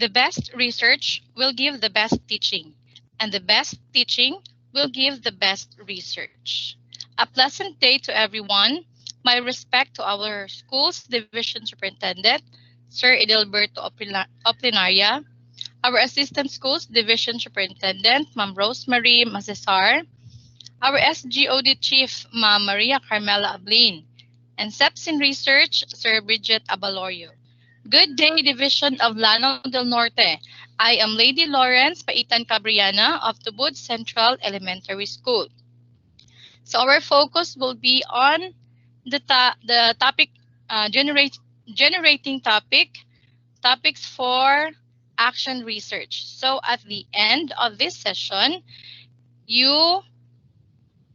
The best research will give the best teaching, and the best teaching will give the best research. A pleasant day to everyone. My respect to our school's division superintendent, Sir Edilberto Oplinaria, our assistant schools division superintendent, Ma'am Rosemary Macesar, our SGOD chief, Ma'am Maria Carmela Ablin, and SEPS in Research, Sir Bridget Abalorio. Good day, Division of Lanao del Norte. I am Lady Lorenz Paitan Cabriana of Tubod Central Elementary School. So our focus will be on the topic generating topics for action research. So at the end of this session, you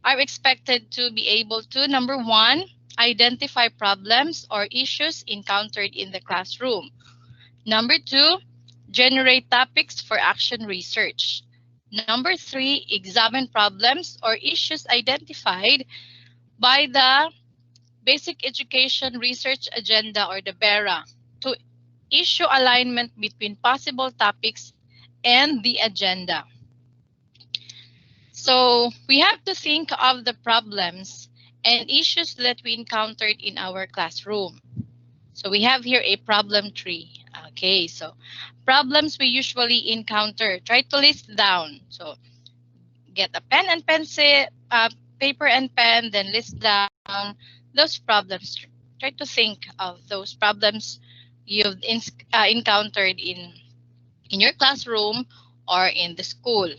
are expected to be able to, number one, identify problems or issues encountered in the classroom. Number two, generate topics for action research. Number three, examine problems or issues identified by the Basic Education Research Agenda or the BERA to issue alignment between possible topics and the agenda. So we have to think of the problems and issues that we encountered in our classroom. So we have here a problem tree. Okay, so problems we usually encounter. Try to list down. So get a pen and pencil, paper and pen, then list down those problems. Try to think of those problems you've encountered in your classroom or in the school.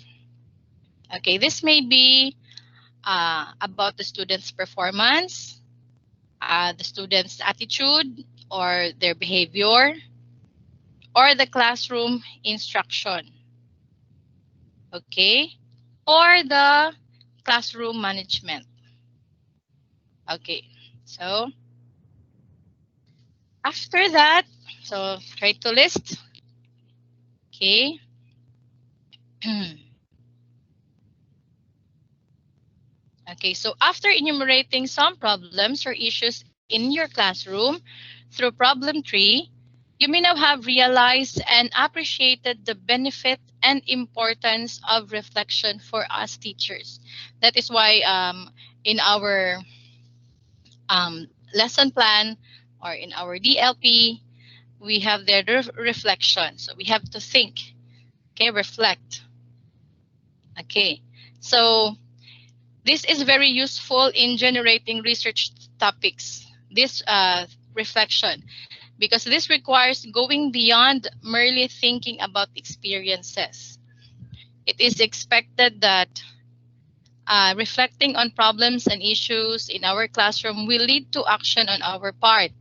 Okay, this may be about the student's performance, the student's attitude or their behavior, or the classroom instruction. Okay, or the classroom management. Okay, so after that, so try to list. Okay. Okay, so after enumerating some problems or issues in your classroom through problem tree, you may now have realized and appreciated the benefit and importance of reflection for us teachers. That is why in our lesson plan or in our DLP, we have the reflection. So we have to think, okay, reflect. Okay, so this is very useful in generating research topics, this reflection, because this requires going beyond merely thinking about experiences. It is expected that reflecting on problems and issues in our classroom will lead to action on our part.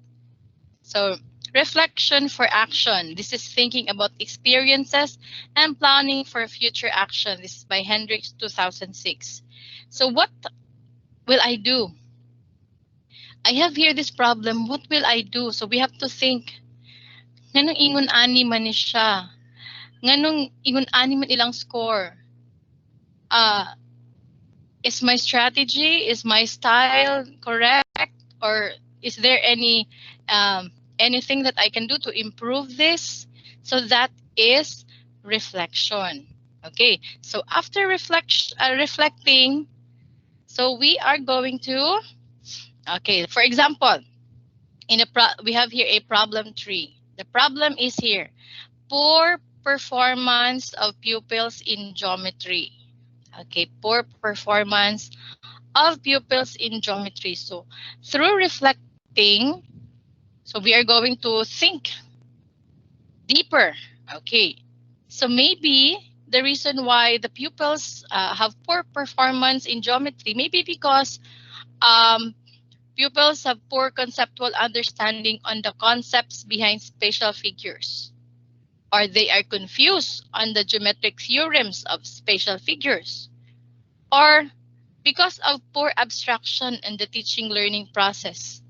So reflection for action. This is thinking about experiences and planning for future action. This is by Hendricks, 2006. So what will I do? I have here this problem. What will I do? So we have to think. Nganong ingon ani man ni siya? Nganong ingon ani man ilang score? Is my strategy, is my style correct? Or is there any anything that I can do to improve this? So that is reflection. Okay, so after reflecting, so we are going to, okay, for example, we have here a problem tree. The problem is here, poor performance of pupils in geometry. Okay, poor performance of pupils in geometry. So through reflecting, so we are going to think deeper. Okay, so maybe the reason why the pupils have poor performance in geometry, maybe because pupils have poor conceptual understanding on the concepts behind spatial figures, or they are confused on the geometric theorems of spatial figures, or because of poor abstraction in the teaching learning process,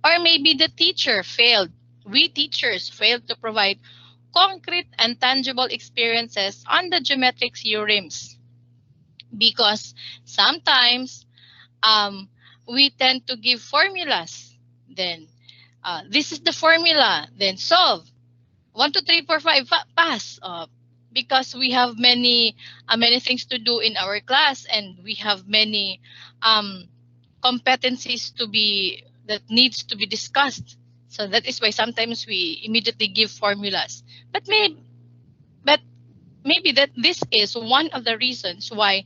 or maybe the teacher failed. We teachers failed to provide concrete and tangible experiences on the geometric theorems, because sometimes we tend to give formulas. Then this is the formula, then solve. 1, 2, 3, 4, 5, pass. Because we have many things to do in our class, and we have many um, competencies that needs to be discussed. So that is why sometimes we immediately give formulas. But maybe that this is one of the reasons why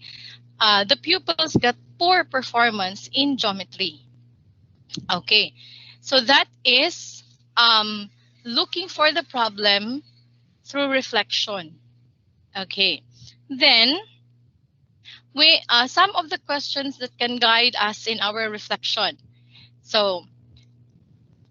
the pupils got poor performance in geometry. Okay, so that is looking for the problem through reflection. Okay, then we some of the questions that can guide us in our reflection. So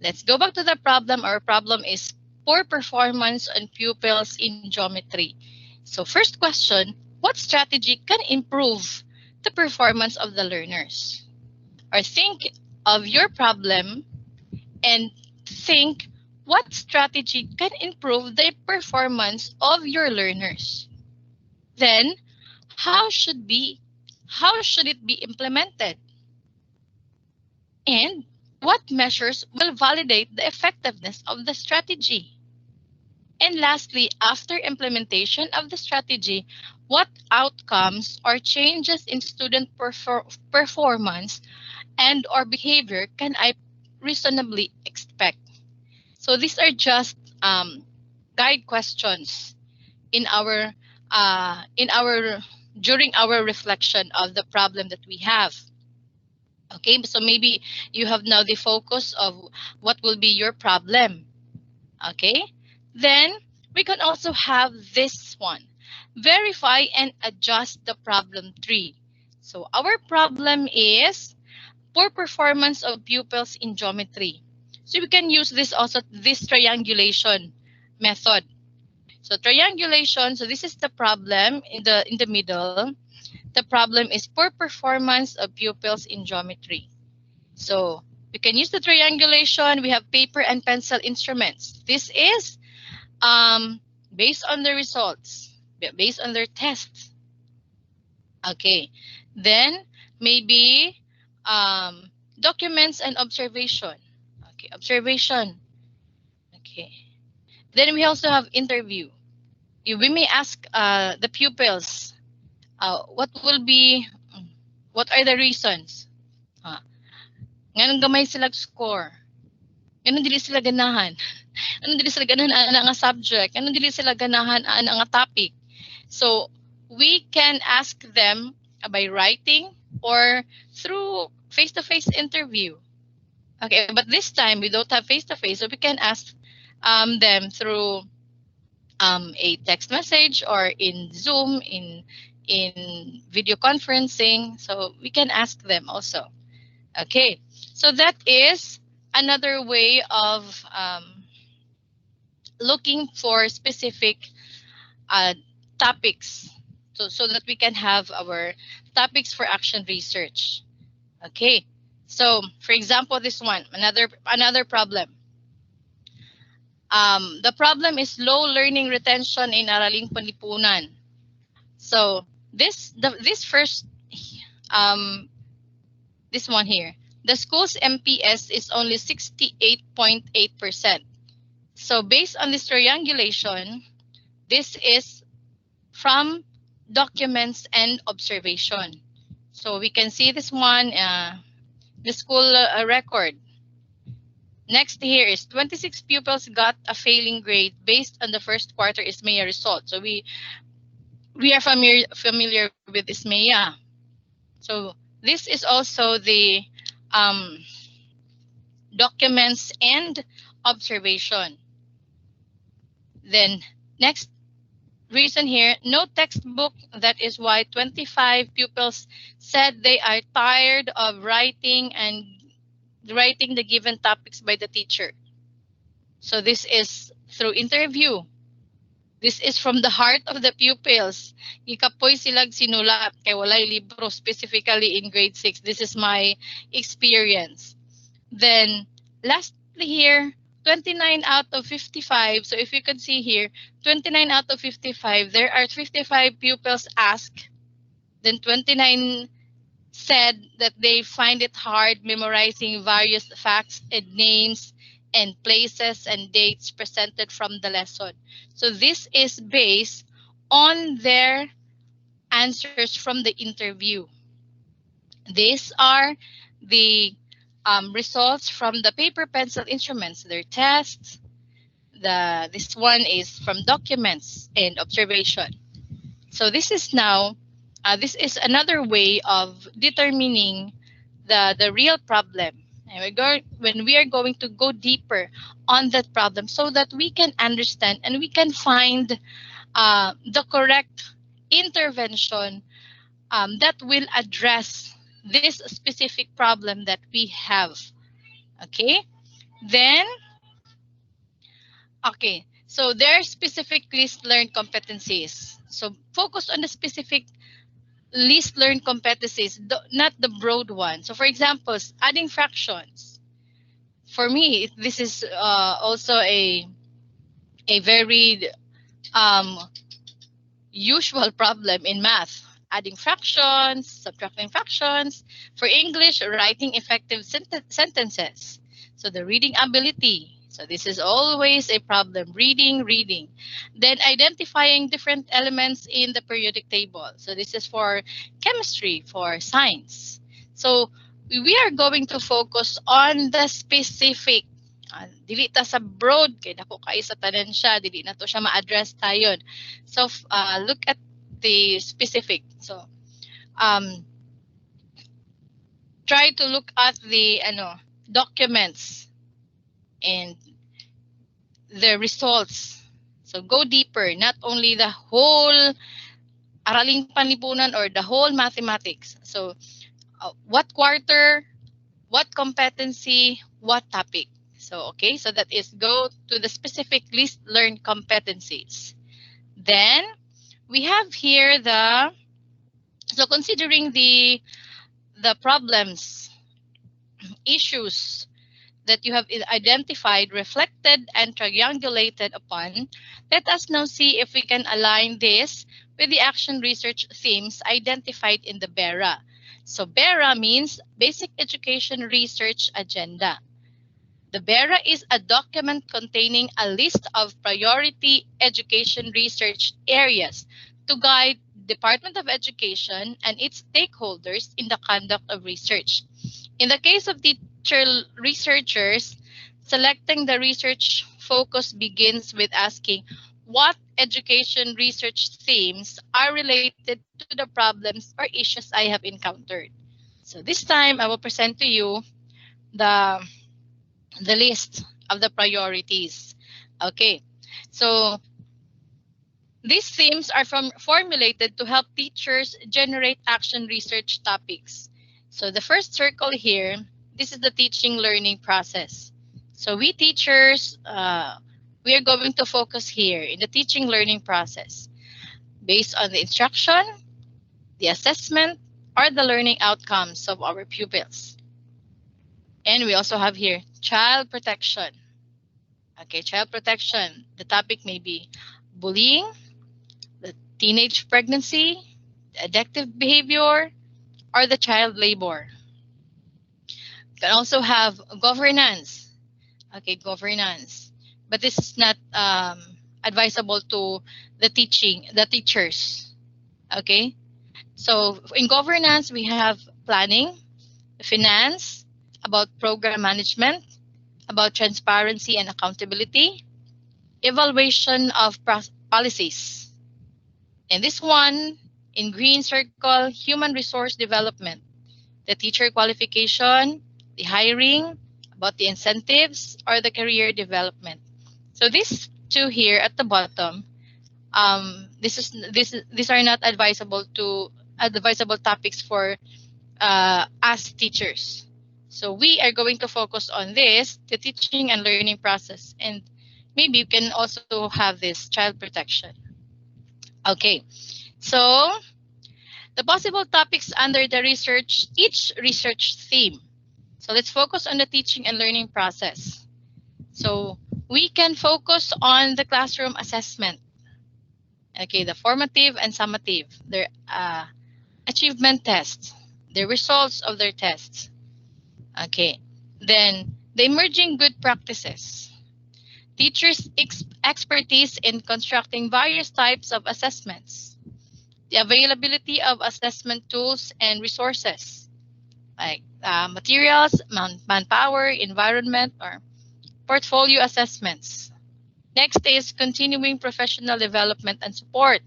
let's go back to the problem. Our problem is poor performance on pupils in geometry. So first question, what strategy can improve the performance of the learners? Or think of your problem and think what strategy can improve the performance of your learners. Then how should it be implemented? And what measures will validate the effectiveness of the strategy? And lastly, after implementation of the strategy, what outcomes or changes in student performance and or behavior can I reasonably expect? So these are just guide questions in our during our reflection of the problem that we have. Okay, so maybe you have now the focus of what will be your problem. Okay, then we can also have this one. Verify and adjust the problem tree. So our problem is poor performance of pupils in geometry. So we can use this triangulation method. So triangulation, so this is the problem in the middle. The problem is poor performance of pupils in geometry. So we can use the triangulation. We have paper and pencil instruments. This is based on the results, based on their tests. Okay, then maybe documents and observation. Okay, observation. Okay, then we also have interview. We may ask the pupils, what are the reasons? Nganong gamay sila score? Nganong dili sila ganahan? Anong dili sila ganahan ana nga subject? Anong dili sila ganahan ana nga topic? So we can ask them by writing or through face-to-face interview. Okay, but this time we don't have face-to-face, so we can ask them through a text message or in Zoom, in video conferencing. So we can ask them also. Okay, so that is another way of looking for specific topics, so that we can have our topics for action research. Okay, so for example, this one, another problem. The problem is low learning retention in Araling Panlipunan. So this first this one here, the school's MPS is only 68.8%. So based on this triangulation, this is from documents and observation. So we can see this one, the school record. Next here is 26 pupils got a failing grade based on the first quarter ISMEA result. So we are familiar with ISMEA. So this is also the documents and observation. Then next reason here, no textbook. That is why 25 pupils said they are tired of writing the given topics by the teacher. So this is through interview. This is from the heart of the pupils. Ikapoy silag sinulat kay walay libro specifically in grade 6. This is my experience. Then lastly here, 29 out of 55. So if you can see here, 29 out of 55, there are 55 pupils asked. Then 29 said that they find it hard memorizing various facts and names and places and dates presented from the lesson. So this is based on their answers from the interview. These are the results from the paper pencil instruments, their tests. This one is from documents and observation. So this is now, this is another way of determining the real problem. And when we are going to go deeper on that problem so that we can understand and we can find the correct intervention that will address this specific problem that we have. Okay, then, okay, so there are specific least learned competencies. So focus on the specific least learned competencies, not the broad one. So for example, adding fractions. For me, this is also a very um, usual problem in math. Adding fractions, subtracting fractions. For English, writing effective sentences. So the reading ability. So this is always a problem. Reading. Then identifying different elements in the periodic table. So this is for chemistry, for science. So we are going to focus on the specific. Dili ta sa broad, kay dako kay sa tanan siya, dili na to siya ma-address tayon. So look at the specific. So try to look at the documents and the results. So go deeper, not only the whole araling panlipunan or the whole mathematics. So what quarter, what competency, what topic. So okay, so that is go to the specific least learned competencies. Then we have here so considering the problems, issues that you have identified, reflected, and triangulated upon, let us now see if we can align this with the action research themes identified in the BERA. So BERA means Basic Education Research Agenda. The BERA is a document containing a list of priority education research areas to guide Department of Education and its stakeholders in the conduct of research. In the case of teacher researchers, selecting the research focus begins with asking what education research themes are related to the problems or issues I have encountered. So this time I will present to you the list of the priorities. Okay, so these themes are formulated to help teachers generate action research topics. So the first circle here, this is the teaching learning process. So we teachers, we are going to focus here in the teaching learning process based on the instruction, the assessment, or the learning outcomes of our pupils. And we also have here child protection. Okay, child protection. The topic may be bullying, the teenage pregnancy, the addictive behavior, or the child labor. You can also have governance. Okay, governance. But this is not advisable to the teachers. Okay, so in governance, we have planning, finance, about program management, about transparency and accountability, evaluation of policies. And this one, in green circle, human resource development, the teacher qualification, the hiring, about the incentives, or the career development. So these two here at the bottom, these are not advisable topics for us teachers. So we are going to focus on this, the teaching and learning process, and maybe you can also have this child protection. Okay, so the possible topics under the each research theme. So let's focus on the teaching and learning process. So we can focus on the classroom assessment. Okay, the formative and summative, their achievement tests, the results of their tests. Okay, then The emerging good practices. Teachers' expertise in constructing various types of assessments. The availability of assessment tools and resources like materials, manpower, environment, or portfolio assessments. Next is continuing professional development and support.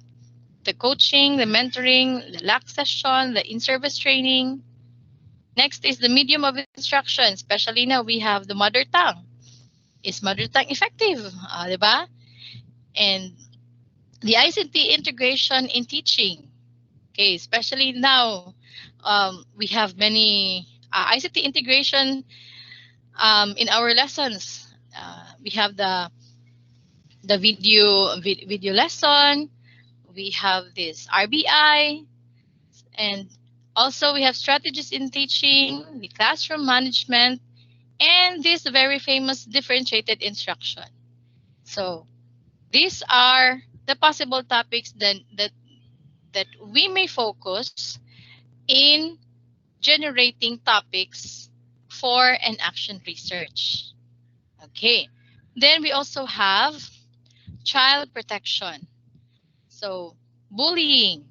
The coaching, the mentoring, the LAC session, the in-service training. Next is the medium of instruction, especially now we have the mother tongue. Is mother tongue effective? Diba? And the ICT integration in teaching. Okay, especially now we have many ICT integration in our lessons. We have the video lesson. We have this RBI, and also we have strategies in teaching, the classroom management, and this very famous differentiated instruction. So these are the possible topics that we may focus in generating topics for an action research. Okay. Then we also have child protection. So bullying.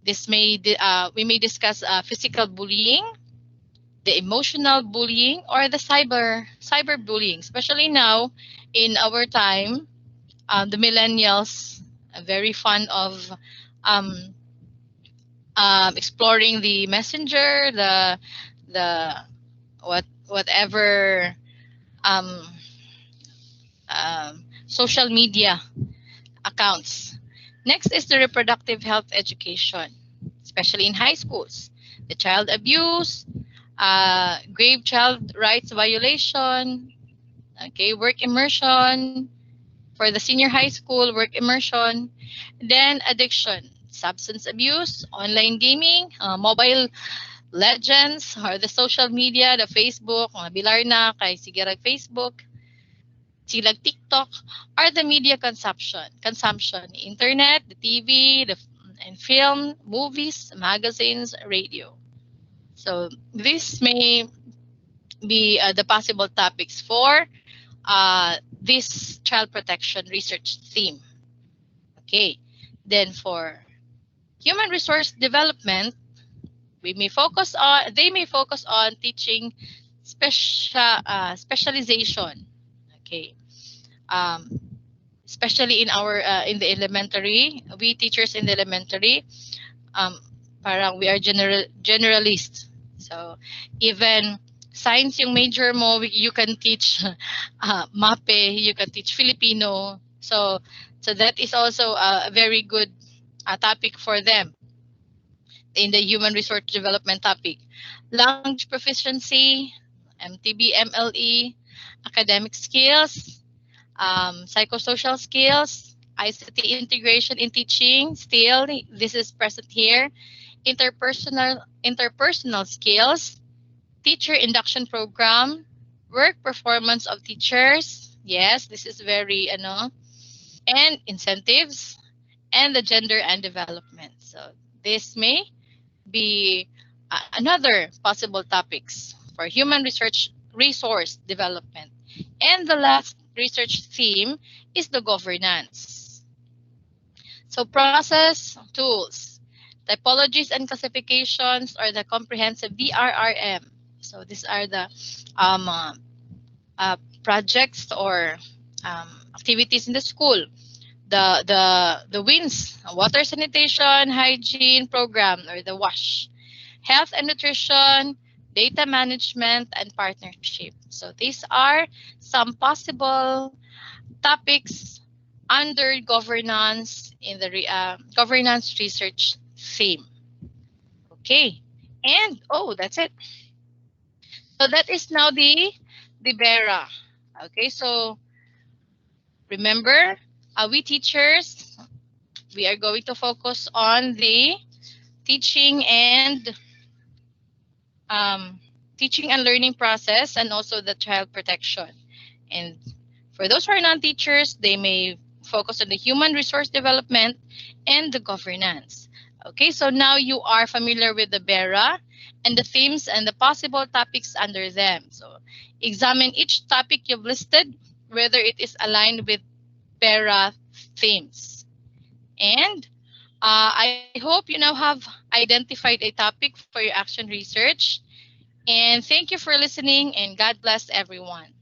We may discuss physical bullying, the emotional bullying, or the cyber bullying. Especially now, in our time, the millennials are very fond of exploring the messenger, the whatever social media accounts. Next is the reproductive health education, especially in high schools. The child abuse, grave child rights violation, okay, work immersion for the senior high school, work immersion, then addiction, substance abuse, online gaming, mobile legends, or the social media, the Facebook, mga bilar na, kay sige rag Facebook, silag TikTok, are the media consumption, internet, the TV, and film, movies, magazines, radio. So this may be the possible topics for this child protection research theme. Okay, then for human resource development, they may focus on teaching specialization. Okay, especially in the elementary, we teachers in the elementary, parang we are generalist. So even science yung major mo, you can teach MAPE, you can teach Filipino. So that is also a very good topic for them in the human resource development topic. Language proficiency, MTB, MLE, academic skills, psychosocial skills, ICT integration in teaching, still this is present here, interpersonal skills, teacher induction program, work performance of teachers, yes, this is very and incentives, and the gender and development. So this may be another possible topics for human resource development. And the last research theme is the governance. So process, tools, typologies and classifications, or the comprehensive DRRM. So these are the projects or activities in the school. The WINS, water sanitation, hygiene program, or the WASH, health and nutrition, data management, and partnership. So these are some possible topics under governance in the governance research theme. Okay, and that's it. So that is now the BERA. Okay, so remember, we teachers, we are going to focus on the teaching and learning process, and also the child protection. And for those who are non-teachers, they may focus on the human resource development and the governance. Okay, so now you are familiar with the BERA, and the themes and the possible topics under them. So examine each topic you've listed, whether it is aligned with para themes. And I hope you now have identified a topic for your action research. And thank you for listening, and God bless everyone.